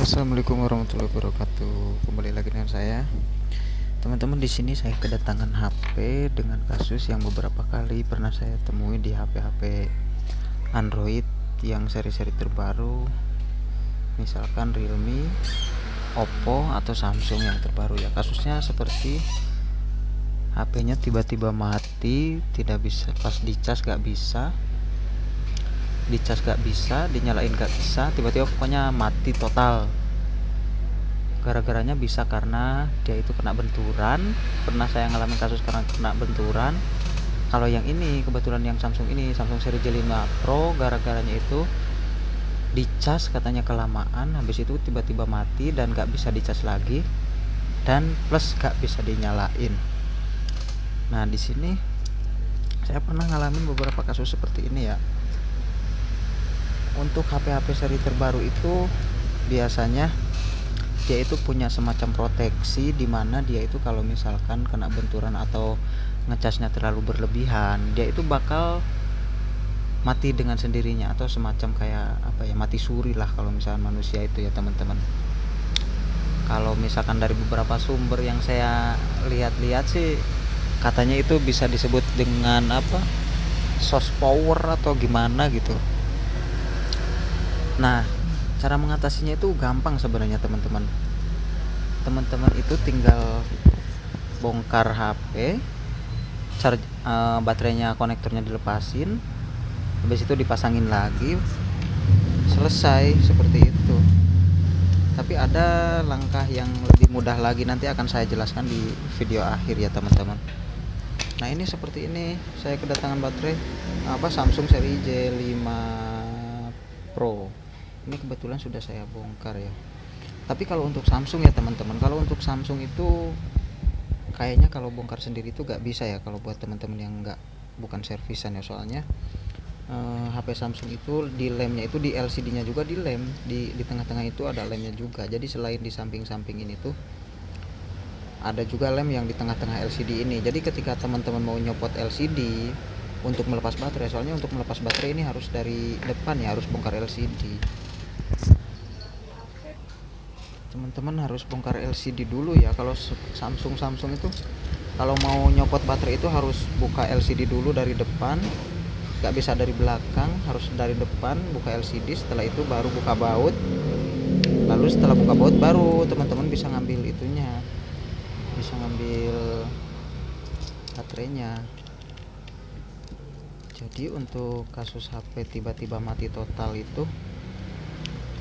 Assalamualaikum warahmatullahi wabarakatuh. Kembali lagi dengan saya, teman-teman. Di sini saya kedatangan HP dengan kasus yang beberapa kali pernah saya temui di HP-HP Android yang seri-seri terbaru, misalkan Realme, Oppo atau Samsung yang terbaru ya. Kasusnya seperti HP-nya tiba-tiba mati, tidak bisa, pas dicas gak bisa, dinyalain gak bisa, tiba-tiba pokoknya mati total. Gara-garanya bisa karena dia itu kena benturan. Pernah saya ngalamin kasus karena kena benturan. Kalau yang ini kebetulan yang Samsung ini, Samsung seri J5 Pro, gara-garanya itu dicas katanya kelamaan, habis itu tiba-tiba mati dan gak bisa dicas lagi, dan plus gak bisa dinyalain. Nah, di sini saya pernah ngalamin beberapa kasus seperti ini ya. Untuk HP-HP seri terbaru itu biasanya dia itu punya semacam proteksi, di mana dia itu kalau misalkan kena benturan atau ngecasnya terlalu berlebihan, dia itu bakal mati dengan sendirinya, atau semacam kayak apa ya, mati suri lah kalau misalkan manusia itu ya teman-teman. Kalau misalkan dari beberapa sumber yang saya lihat-lihat sih, katanya itu bisa disebut dengan apa, source power atau gimana gitu. Nah, cara mengatasinya itu gampang sebenarnya teman-teman. Teman-teman itu tinggal bongkar HP, baterainya, konektornya dilepasin, habis itu dipasangin lagi, selesai seperti itu. Tapi ada langkah yang lebih mudah lagi, nanti akan saya jelaskan di video akhir ya teman-teman. Nah, ini seperti ini, saya kedatangan baterai Samsung seri J5 Pro. Ini kebetulan sudah saya bongkar ya. Tapi kalau untuk Samsung ya teman-teman, kalau untuk Samsung itu kayaknya kalau bongkar sendiri itu gak bisa ya, kalau buat teman-teman yang bukan servisan ya. Soalnya HP Samsung itu di lemnya itu, di LCD-nya juga di lem, di tengah-tengah itu ada lemnya juga. Jadi selain di samping-samping ini tuh ada juga lem yang di tengah-tengah LCD ini. Jadi ketika teman-teman mau nyopot LCD untuk melepas baterai, soalnya untuk melepas baterai ini harus dari depan ya, harus bongkar LCD. Teman-teman harus bongkar LCD dulu ya. Kalau Samsung itu kalau mau nyopot baterai itu harus buka LCD dulu dari depan, gak bisa dari belakang, harus dari depan buka LCD. Setelah itu baru buka baut, lalu setelah buka baut baru teman-teman bisa ngambil itunya, bisa ngambil baterainya. Jadi untuk kasus HP tiba-tiba mati total itu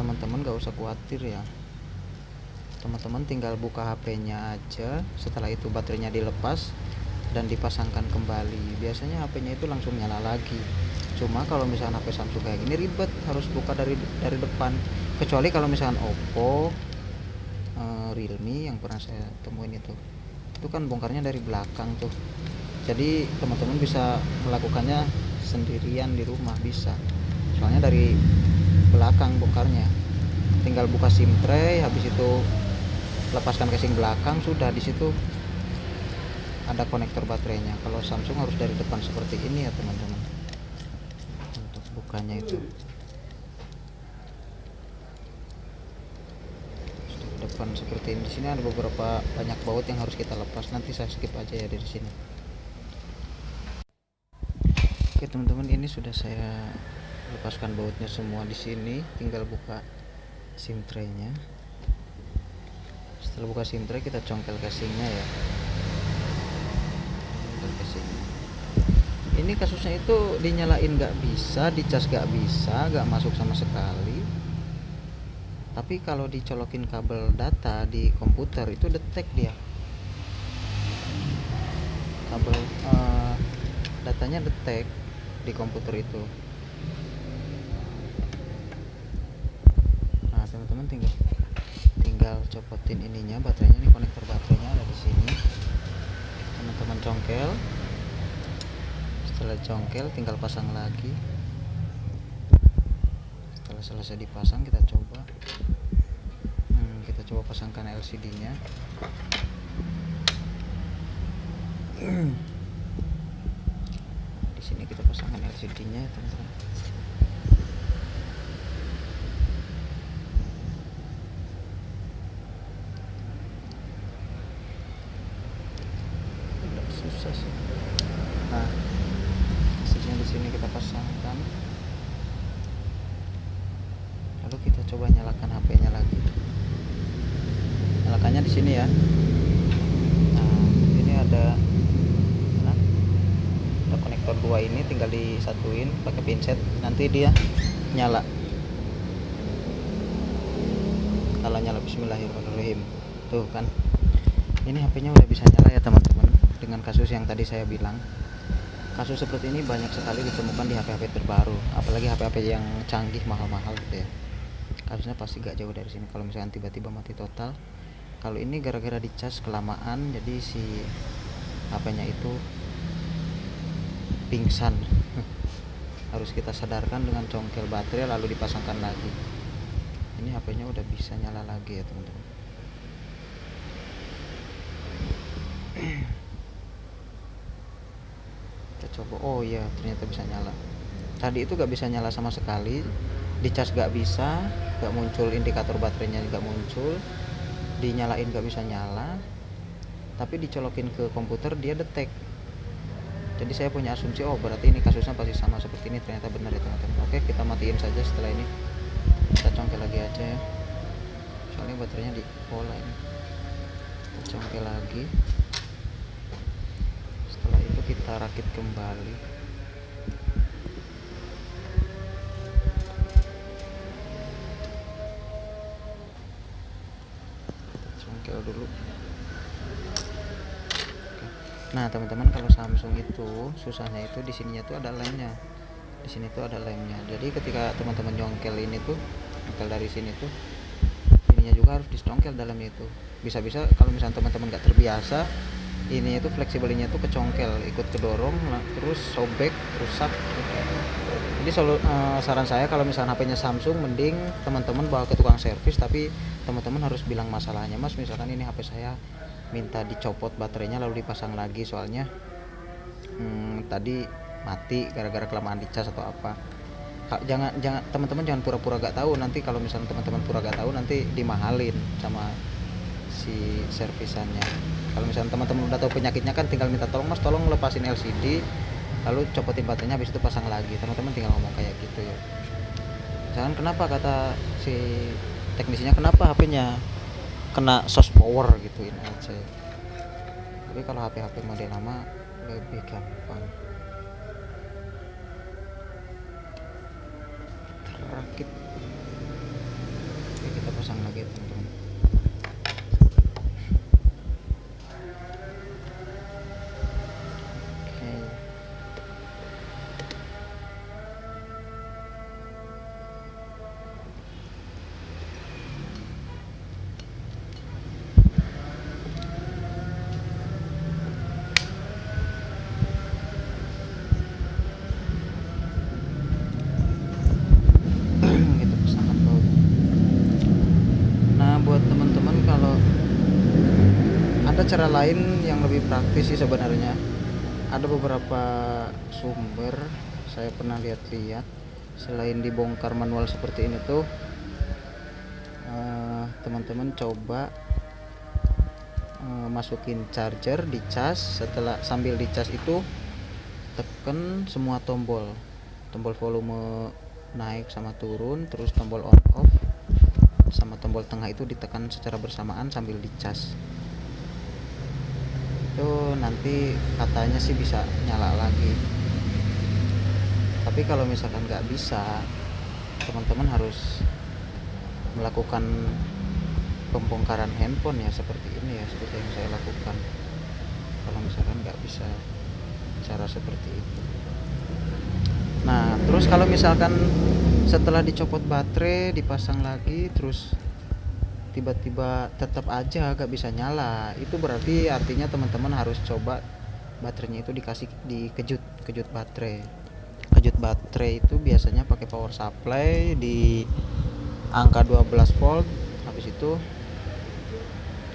teman-teman gak usah khawatir ya. Teman-teman tinggal buka HP-nya aja, setelah itu baterainya dilepas dan dipasangkan kembali. Biasanya HP-nya itu langsung nyala lagi. Cuma kalau misalnya HP Samsung kayak gini ribet, harus buka dari depan. Kecuali kalau misalnya Oppo, Realme yang pernah saya temuin itu kan bongkarnya dari belakang tuh. Jadi teman-teman bisa melakukannya sendirian di rumah, bisa. Soalnya dari belakang bongkarnya. Tinggal buka SIM tray, habis itu lepaskan casing belakang, sudah di situ ada konektor baterainya. Kalau Samsung harus dari depan seperti ini ya teman-teman. Untuk bukanya itu depan seperti ini. Di sini ada beberapa banyak baut yang harus kita lepas. Nanti saya skip aja ya dari sini. Oke teman-teman, ini sudah saya lepaskan bautnya semua di sini. Tinggal buka SIM tray-nya. Setelah buka SIM tray, kita congkel casingnya ya. Ini kasusnya itu dinyalain gak bisa, dicas gak bisa, gak masuk sama sekali. Tapi kalau dicolokin kabel data di komputer itu detect dia. Kabel datanya detect di komputer itu. Nah, teman-teman tinggal copotin ininya, baterainya. Ini konektor baterainya ada di sini. Teman-teman congkel. Setelah congkel tinggal pasang lagi. Setelah selesai dipasang, kita coba pasangkan LCD-nya. Di sini kita pasangkan LCD-nya, teman-teman. coba nyalakan HP-nya lagi. Nyalakannya di sini ya. Nah, ini ada konektor 2 ini, tinggal disatuin pakai pinset, nanti dia nyala. Kalau nyala, bismillahirrahmanirrahim. Tuh kan, ini HP-nya udah bisa nyala ya teman-teman. Dengan kasus yang tadi saya bilang, kasus seperti ini banyak sekali ditemukan di HP-HP terbaru, apalagi HP-HP yang canggih mahal-mahal gitu ya. Kasusnya pasti gak jauh dari sini kalau misalkan tiba-tiba mati total. Kalau ini gara-gara dicas kelamaan, jadi si HP-nya itu pingsan. Harus kita sadarkan dengan congkel baterai lalu dipasangkan lagi. Ini HP-nya udah bisa nyala lagi ya teman-teman. Kita coba. Oh iya, ternyata bisa nyala. Tadi itu gak bisa nyala sama sekali. Dicas gak bisa, gak muncul indikator baterainya, gak muncul. Dinyalain gak bisa nyala. Tapi dicolokin ke komputer dia detect. Jadi saya punya asumsi, oh berarti ini kasusnya pasti sama seperti ini. Ternyata benar ya teman-teman. Oke, kita matiin saja setelah ini. Kita congkel lagi aja ya, soalnya baterainya di pola ini. Kita congkel lagi. Setelah itu kita rakit kembali. Congkel dulu. Nah teman-teman, kalau Samsung itu susahnya itu di sininya tuh ada lemnya. Di sini tuh ada lemnya. Jadi ketika teman-teman nyongkel ini tuh, nyongkel dari sini tuh, ininya juga harus dicongkel dalamnya itu. Bisa-bisa kalau misalnya teman-teman nggak terbiasa, ini itu fleksibelnya tuh kecongkel, ikut kedorong, terus sobek, rusak. Jadi saran saya kalau misalnya HP-nya Samsung, mending teman-teman bawa ke tukang servis, tapi teman-teman harus bilang masalahnya, Mas, misalkan ini HP saya minta dicopot baterainya lalu dipasang lagi, soalnya tadi mati gara-gara kelamaan dicas atau apa. Jangan teman-teman jangan pura-pura gak tahu. Nanti kalau misalnya teman-teman pura gak tahu, nanti dimahalin sama si servisannya. Kalau misalnya teman-teman udah tahu penyakitnya, kan tinggal minta tolong, Mas, tolong lepasin LCD lalu copotin baterainya, habis itu pasang lagi. Teman-teman tinggal ngomong kayak gitu ya. Misalkan kenapa, kata si teknisinya, kenapa HP-nya kena sos power, gituin aja. Tapi kalau HP-HP model lama lebih gampang. Terakit. Oke, kita pasang lagi teman-teman. Cara lain yang lebih praktis sih sebenarnya. Ada beberapa sumber saya pernah lihat-lihat, selain dibongkar manual seperti ini tuh, teman-teman coba masukin charger, dicas. Setelah sambil dicas itu tekan semua tombol volume naik sama turun, terus tombol on off sama tombol tengah itu ditekan secara bersamaan sambil dicas. Itu nanti katanya sih bisa nyala lagi. Tapi kalau misalkan nggak bisa, teman-teman harus melakukan pembongkaran handphone ya, seperti ini ya, seperti yang saya lakukan. Kalau misalkan nggak bisa cara seperti itu. Nah terus kalau misalkan setelah dicopot baterai, dipasang lagi, terus tiba-tiba tetap aja gak bisa nyala, itu berarti artinya teman-teman harus coba baterainya itu dikejut baterai. Kejut baterai itu biasanya pakai power supply di angka 12 volt, habis itu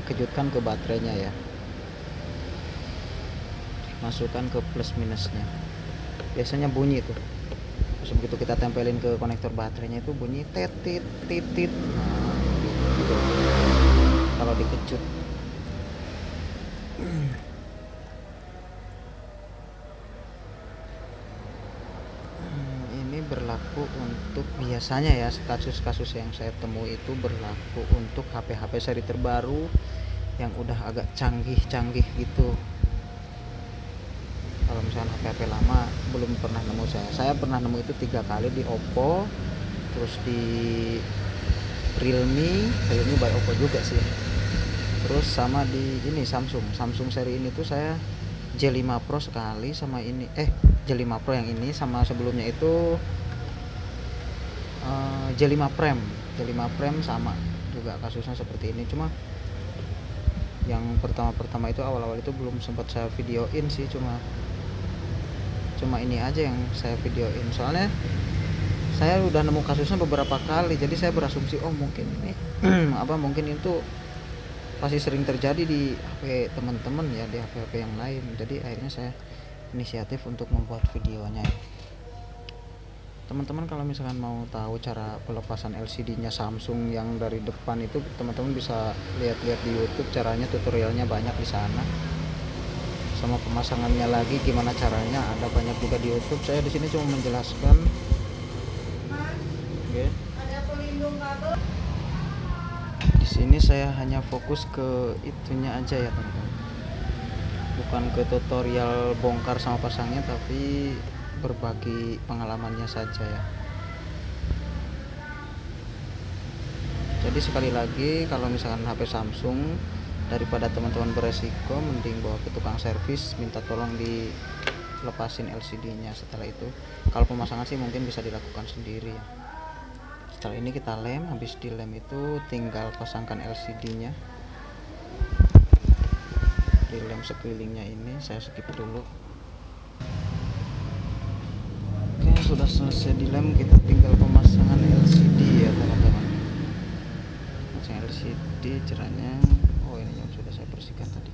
dikejutkan ke baterainya ya, masukkan ke plus minusnya, biasanya bunyi itu. Terus begitu kita tempelin ke konektor baterainya itu bunyi titit titit. Kalau dikejut. Ini berlaku berlaku untuk biasanya ya, kasus-kasus yang saya temui itu berlaku untuk HP-HP seri terbaru yang udah agak canggih-canggih gitu. Kalau misalnya HP-HP lama belum pernah nemu saya pernah nemu itu 3 kali di Oppo, terus di Realme by Oppo juga sih, terus sama di ini Samsung seri ini tuh saya J5 Pro sekali, sama ini J5 Pro yang ini, sama sebelumnya itu J5 Prime sama juga kasusnya seperti ini. Cuma yang pertama itu awal-awal itu belum sempat saya videoin sih, cuma ini aja yang saya videoin, soalnya saya udah nemu kasusnya beberapa kali, jadi saya berasumsi mungkin ini mungkin itu pasti sering terjadi di HP teman-teman ya, di HP yang lain. Jadi akhirnya saya inisiatif untuk membuat videonya. Teman-teman kalau misalkan mau tahu cara pelepasan LCD-nya Samsung yang dari depan itu, teman-teman bisa lihat-lihat di YouTube, caranya tutorialnya banyak di sana. Sama pemasangannya lagi gimana caranya ada banyak juga di YouTube. Saya di sini cuma menjelaskan. Oke. Ada pelindung kabel. Di sini saya hanya fokus ke itunya aja ya, teman-teman. Bukan ke tutorial bongkar sama pasangnya, tapi berbagi pengalamannya saja ya. Jadi sekali lagi, kalau misalkan HP Samsung, daripada teman-teman beresiko, mending bawa ke tukang servis, minta tolong dilepasin LCD-nya. Setelah itu kalau pemasangan sih mungkin bisa dilakukan sendiri ya. Setelah ini kita lem, habis dilem itu tinggal pasangkan LCD-nya. Dilem sekelilingnya ini, saya skip dulu. Oke, sudah selesai dilem, kita tinggal pemasangan LCD ya teman-teman. Pasang LCD caranya, ini yang sudah saya bersihkan tadi.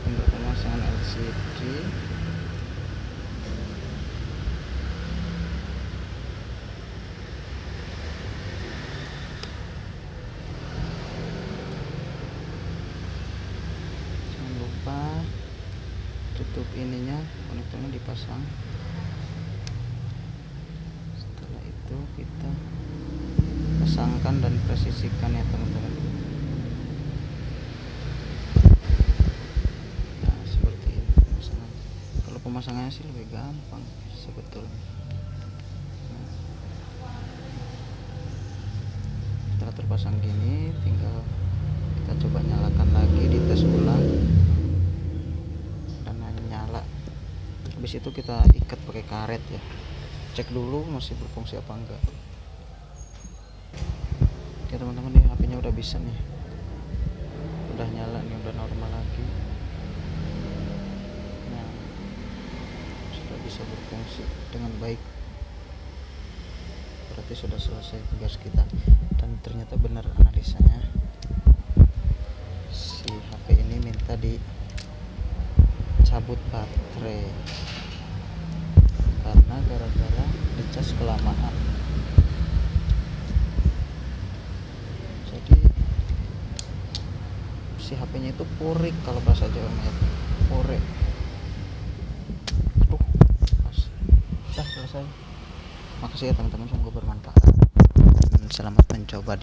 Tinggal pemasangan LCD. Tutup ininya, konektornya dipasang. Setelah itu kita pasangkan dan presisikan ya teman-teman. Nah seperti ini pemasangan. Kalau pemasangannya sih lebih gampang sebetulnya. Setelah terpasang gini, tinggal kita coba nyalakan lagi, dites ulang. Habis itu kita ikat pakai karet ya, cek dulu masih berfungsi apa enggak. Oke teman-teman, nih HP-nya udah bisa nih, udah nyala nih, udah normal lagi. Nah sudah bisa berfungsi dengan baik, berarti sudah selesai tugas kita. Dan ternyata benar analisanya, si HP ini minta dicabut baterai karena gara-gara dicas kelamaan. Jadi si HP-nya itu purik, kalau bahasa Jawanya itu purik. Sudah selesai. Makasih ya teman-teman, semoga bermanfaat dan selamat mencoba di